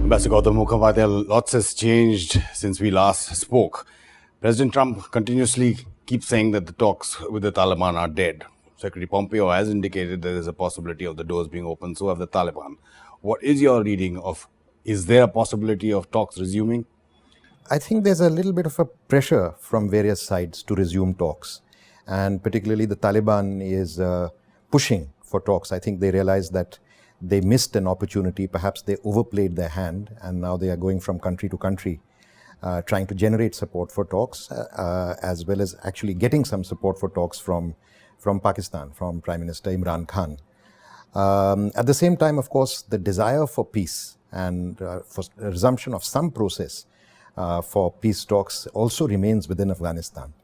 Ambassador Gautam Mukhopadhaya, lots has changed since we last spoke. President Trump continuously keeps saying that the talks with the Taliban are dead. Secretary Pompeo has indicated there is a possibility of the doors being opened, so have the Taliban. What is your reading of, is there a possibility of talks resuming? I think there's a little bit of a pressure from various sides to resume talks. And particularly the Taliban is pushing for talks. I think they realize that they missed an opportunity. Perhaps they overplayed their hand, and now they are going from country to country, trying to generate support for talks, as well as actually getting some support for talks from Pakistan, from Prime Minister Imran Khan. At the same time, of course, the desire for peace and for resumption of some process for peace talks also remains within Afghanistan.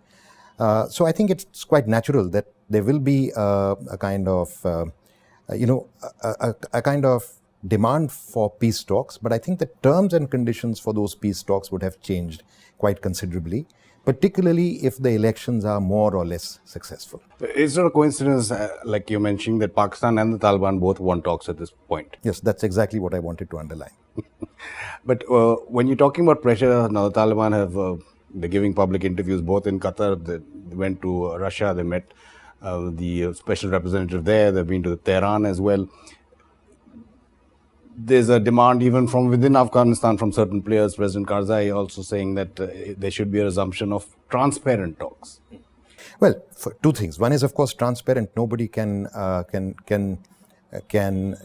So I think it's quite natural that there will be a kind of, a kind of demand for peace talks, but I think the terms and conditions for those peace talks would have changed quite considerably, particularly if the elections are more or less successful. Is there a coincidence, like you're mentioning, that Pakistan and the Taliban both want talks at this point? Yes, that's exactly what I wanted to underline. But when you're talking about pressure, now the Taliban have, they're giving public interviews both in Qatar, they went to Russia, they met the special representative there, they've been to Tehran as well. There's a demand even from within Afghanistan from certain players, President Karzai also saying that there should be a resumption of transparent talks. Well, for two things. One is, of course, transparent. Nobody can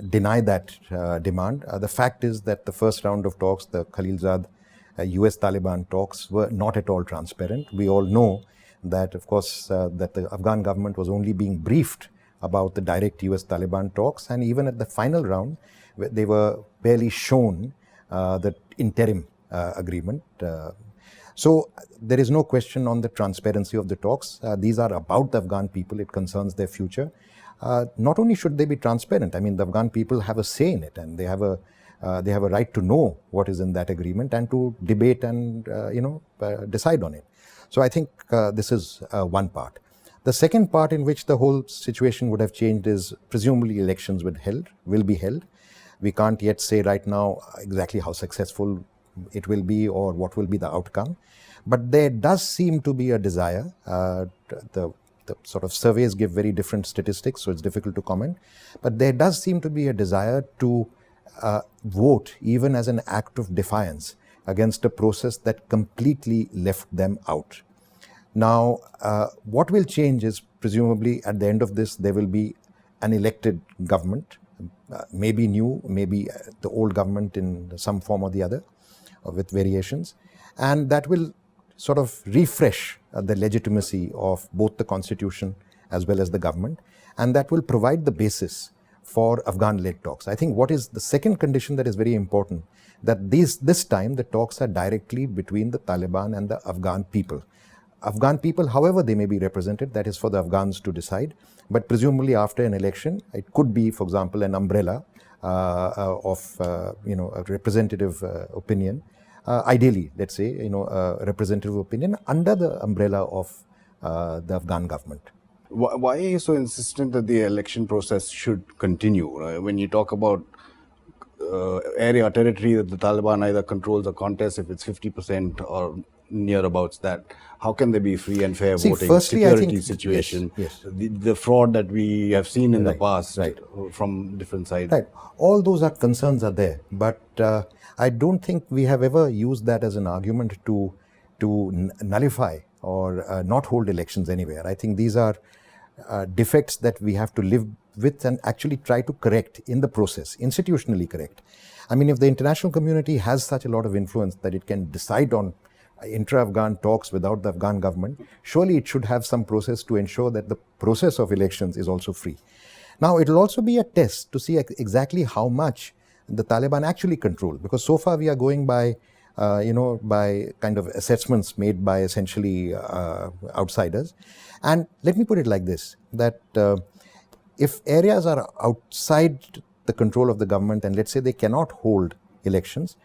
deny that demand. The fact is that the first round of talks, the Khalilzad U.S Taliban talks, were not at all transparent. We all know that, of course, that the Afghan government was only being briefed about the direct U.S Taliban talks, and even at the final round, they were barely shown the interim agreement. So there is no question on the transparency of the talks. These are about the Afghan people. It concerns their future. Not only should they be transparent, I mean, the Afghan people have a say in it, and they have a right to know what is in that agreement and to debate and decide on it. So I think this is one part. The second part in which the whole situation would have changed is presumably elections will be held. We can't yet say right now exactly how successful it will be or what will be the outcome. But there does seem to be a desire. The sort of surveys give very different statistics, so it's difficult to comment. But there does seem to be a desire to vote even as an act of defiance against a process that completely left them out. Now, what will change is presumably at the end of this, there will be an elected government, maybe new, maybe the old government in some form or the other, with variations. And that will sort of refresh the legitimacy of both the constitution as well as the government. And that will provide the basis for Afghan-led talks. I think what is the second condition that is very important, that this time the talks are directly between the Taliban and the Afghan people. Afghan people, however they may be represented, that is for the Afghans to decide. But presumably after an election, it could be, for example, an umbrella of a representative opinion. Ideally, let's say, a representative opinion under the umbrella of the Afghan government. Why are you so insistent that the election process should continue? When you talk about area or territory that the Taliban either controls or contests, if it's 50% or nearabouts that, how can there be free and fair voting? Firstly, security I think, situation, yes. The fraud that we have seen in the past right. from different sides. Right. All those concerns are there, but I don't think we have ever used that as an argument to nullify or not hold elections anywhere. I think these are defects that we have to live with and actually try to correct in the process, institutionally correct. I mean, if the international community has such a lot of influence that it can decide on intra-Afghan talks without the Afghan government, surely it should have some process to ensure that the process of elections is also free. Now, it will also be a test to see exactly how much the Taliban actually control, because so far we are going by by kind of assessments made by essentially outsiders. And let me put it like this, that if areas are outside the control of the government and let's say they cannot hold elections,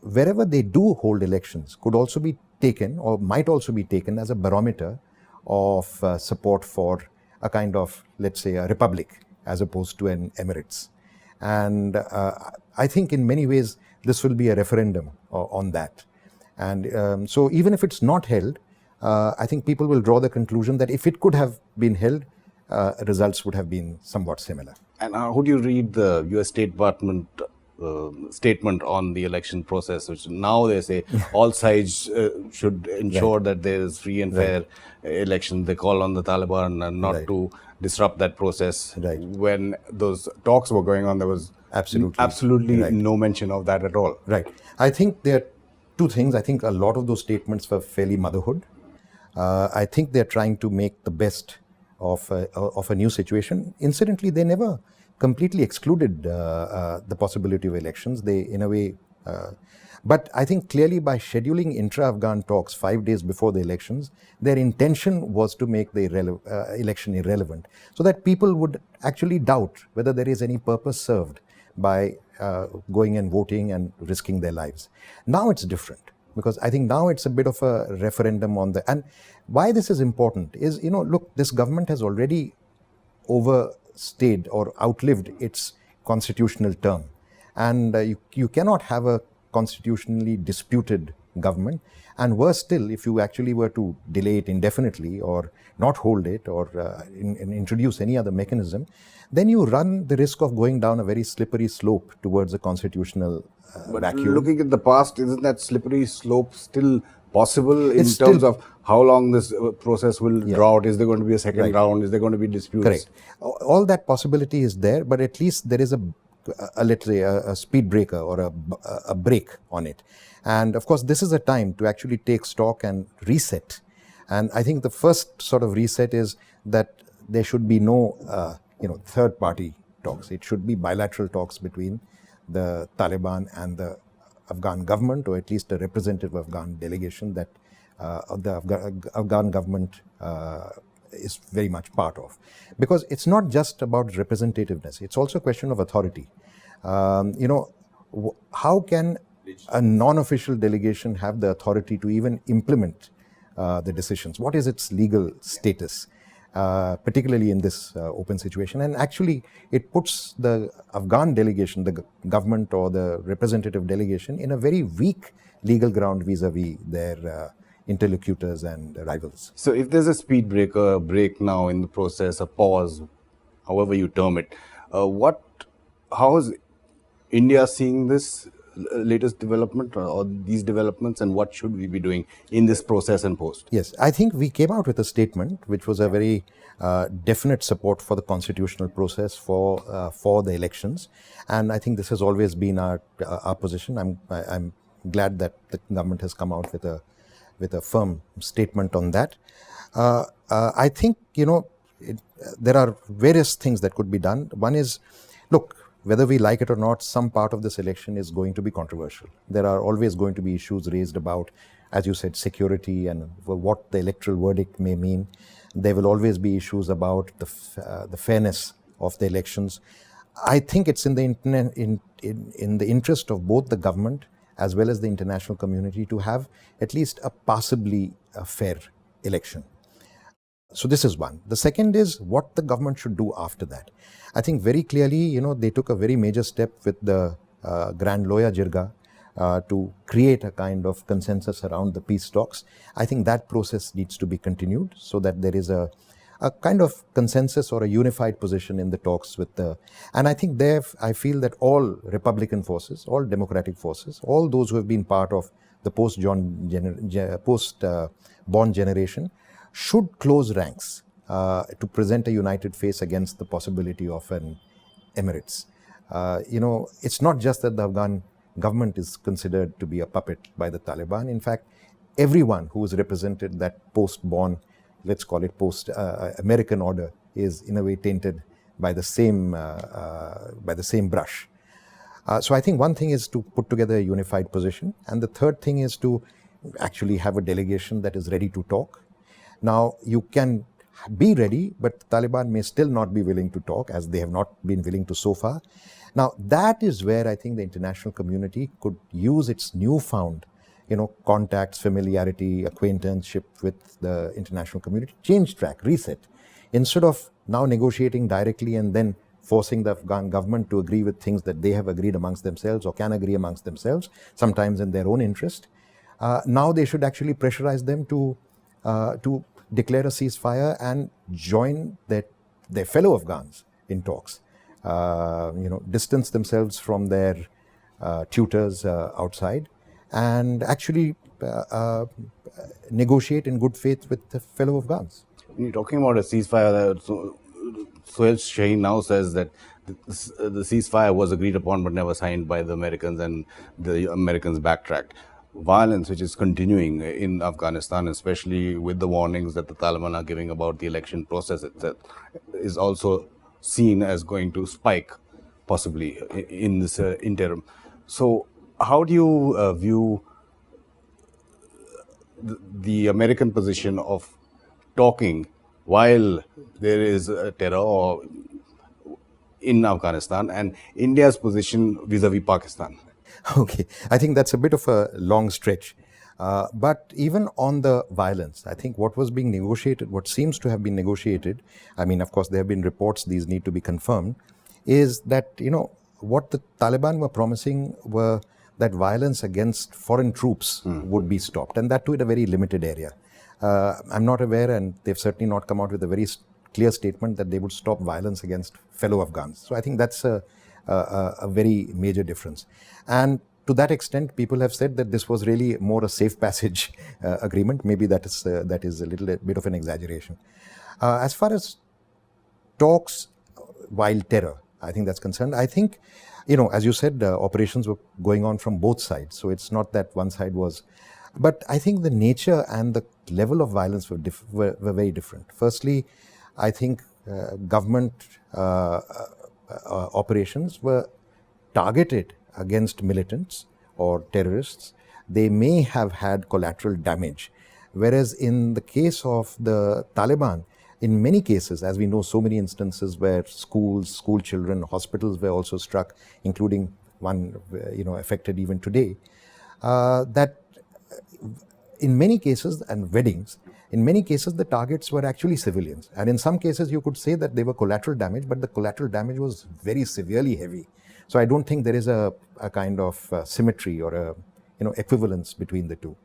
wherever they do hold elections could also be taken or might also be taken as a barometer of support for a kind of, let's say, a republic as opposed to an emirates. And I think in many ways this will be a referendum on that. And so even if it's not held, I think people will draw the conclusion that if it could have been held, results would have been somewhat similar. And how do you read the U.S. State Department statement on the election process, which now they say all sides should ensure that there is free and fair election. They call on the Taliban not to disrupt that process. When those talks were going on, there was absolutely no mention of that at all. Right. I think there are two things. I think a lot of those statements were fairly motherhood. I think they're trying to make the best of a new situation. Incidentally, they never completely excluded the possibility of elections. They, in a way, but I think clearly by scheduling intra-Afghan talks 5 days before the elections, their intention was to make the election irrelevant, so that people would actually doubt whether there is any purpose served by going and voting and risking their lives. Now it's different, because I think now it's a bit of a referendum on the, and why this is important is, look, this government has already overstayed or outlived its constitutional term. And you cannot have a constitutionally disputed government. And worse still, if you actually were to delay it indefinitely or not hold it or introduce any other mechanism, then you run the risk of going down a very slippery slope towards a constitutional vacuum. Looking at the past, isn't that slippery slope still possible in terms of how long this process will draw out? Is there going to be a second round? Is there going to be disputes? Correct. All that possibility is there, but at least there is let's say a speed breaker or a brake on it. And of course, this is a time to actually take stock and reset. And I think the first sort of reset is that there should be no third-party talks. It should be bilateral talks between the Taliban and the Afghan government, or at least a representative Afghan delegation that the Afghan government is very much part of. Because it's not just about representativeness, it's also a question of authority. How can a non-official delegation have the authority to even implement the decisions? What is its legal status, particularly in this open situation? And actually, it puts the Afghan delegation, the government or the representative delegation, in a very weak legal ground vis-a-vis their interlocutors and rivals. So if there's a speed breaker, a break now in the process, a pause, however you term it, how is India seeing this latest development or these developments, and what should we be doing in this process and post? Yes, I think we came out with a statement which was a very definite support for the constitutional process for the elections, and I think this has always been our position. I'm glad that the government has come out with a firm statement on that. I think there are various things that could be done. One is, look, whether we like it or not, some part of this election is going to be controversial. There are always going to be issues raised about, as you said, security and what the electoral verdict may mean. There will always be issues about the fairness of the elections. I think it's in the interest of both the government as well as the international community to have at least a passably fair election. So this is one. The second is what the government should do after that. I think very clearly, they took a very major step with the Grand Loya Jirga to create a kind of consensus around the peace talks. I think that process needs to be continued so that there is a kind of consensus or a unified position in the talks with and I think I feel that all Republican forces, all democratic forces, all those who have been part of the post-Bond generation should close ranks to present a united face against the possibility of an Emirates. It's not just that the Afghan government is considered to be a puppet by the Taliban. In fact, everyone who is represented that post-Bond, let's call it post-American order, is in a way tainted by the same brush. So I think one thing is to put together a unified position, and the third thing is to actually have a delegation that is ready to talk. Now, you can be ready, but the Taliban may still not be willing to talk, as they have not been willing to so far. Now, that is where I think the international community could use its newfound, contacts, familiarity, acquaintanceship with the international community, change track, reset. Instead of now negotiating directly and then forcing the Afghan government to agree with things that they have agreed amongst themselves or can agree amongst themselves, sometimes in their own interest. Now they should actually pressurize them to declare a ceasefire and join their fellow Afghans in talks. Distance themselves from their tutors outside and actually negotiate in good faith with the fellow Afghans. When you're talking about a ceasefire, Sohail Shaheen now says that the ceasefire was agreed upon but never signed by the Americans, and the Americans backtracked. Violence, which is continuing in Afghanistan, especially with the warnings that the Taliban are giving about the election process itself, is also seen as going to spike possibly in this interim. So how do you view the American position of talking while there is terror in Afghanistan, and India's position vis-a-vis Pakistan? Okay, I think that's a bit of a long stretch. But even on the violence, I think what was being negotiated, what seems to have been negotiated, I mean, of course, there have been reports, these need to be confirmed, is that, what the Taliban were promising were that violence against foreign troops would be stopped, and that too in a very limited area. I'm not aware, and they've certainly not come out with a very clear statement that they would stop violence against fellow Afghans. So I think that's a very major difference. And to that extent, people have said that this was really more a safe passage agreement. Maybe that is a little bit of an exaggeration. As far as talks while terror, I think that's concerned, I think, as you said, operations were going on from both sides. So it's not that one side was, but I think the nature and the level of violence were very different. Firstly, I think government operations were targeted against militants or terrorists. They may have had collateral damage. Whereas in the case of the Taliban, in many cases, as we know, so many instances where schools, school children, hospitals were also struck, including one, affected even today, that in many cases, and weddings, in many cases, the targets were actually civilians. And in some cases, you could say that they were collateral damage, but the collateral damage was very severely heavy. So I don't think there is a kind of symmetry or a equivalence between the two.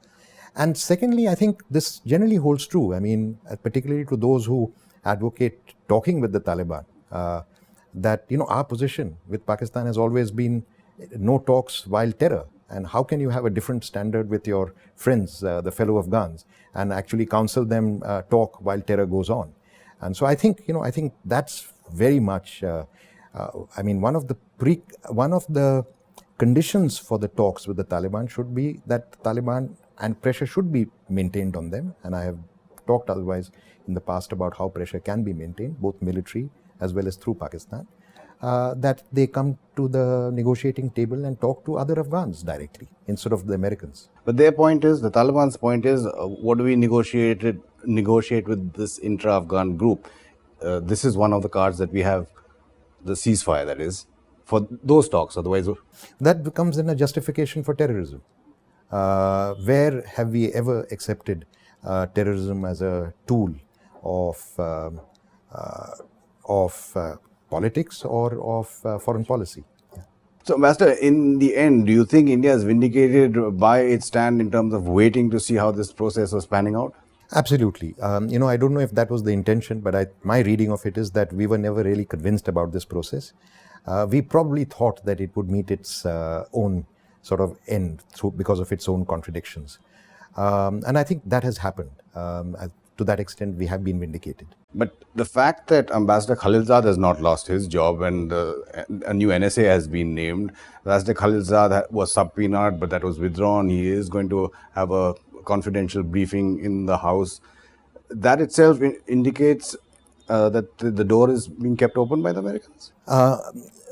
And secondly, I think this generally holds true. I mean, particularly to those who advocate talking with the Taliban, that our position with Pakistan has always been no talks while terror. And how can you have a different standard with your friends, the fellow Afghans, and actually counsel them talk while terror goes on? And so I think that's very much. One of the conditions for the talks with the Taliban should be that the Taliban and pressure should be maintained on them. And I have talked otherwise in the past about how pressure can be maintained, both military as well as through Pakistan, that they come to the negotiating table and talk to other Afghans directly instead of the Americans. But their point is, the Taliban's point is, what do we negotiate with this intra-Afghan group? This is one of the cards that we have, the ceasefire, that is, for those talks. Otherwise, that becomes then a justification for terrorism. Where have we ever accepted terrorism as a tool of politics or of foreign policy? So, Ambassador, in the end, do you think India is vindicated by its stand in terms of waiting to see how this process was panning out? Absolutely. I don't know if that was the intention, but my reading of it is that we were never really convinced about this process. We probably thought that it would meet its own sort of end because of its own contradictions. And I think that has happened. To that extent, we have been vindicated. But the fact that Ambassador Khalilzad has not lost his job and a new NSA has been named, Ambassador Khalilzad was subpoenaed, but that was withdrawn. He is going to have a confidential briefing in the House. That itself indicates that the door is being kept open by the Americans?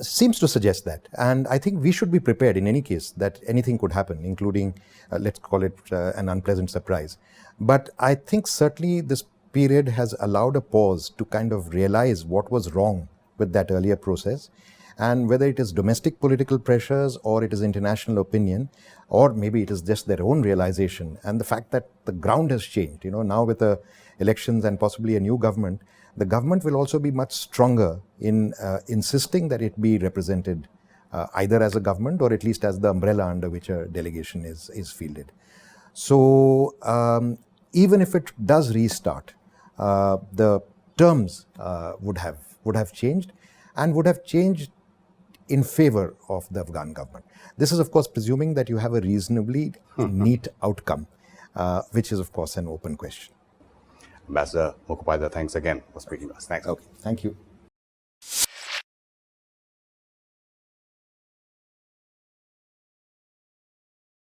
Seems to suggest that. And I think we should be prepared in any case that anything could happen, including, let's call it an unpleasant surprise. But I think certainly this period has allowed a pause to kind of realize what was wrong with that earlier process. And whether it is domestic political pressures or it is international opinion, or maybe it is just their own realization and the fact that the ground has changed. Now with the elections and possibly a new government, the government will also be much stronger in insisting that it be represented either as a government or at least as the umbrella under which a delegation is fielded. So even if it does restart, the terms would have changed, and would have changed in favor of the Afghan government. This is, of course, presuming that you have a reasonably neat outcome, which is, of course, an open question. Ambassador Mukhopadhaya, thanks again for speaking to us. Thanks. Okay, thank you.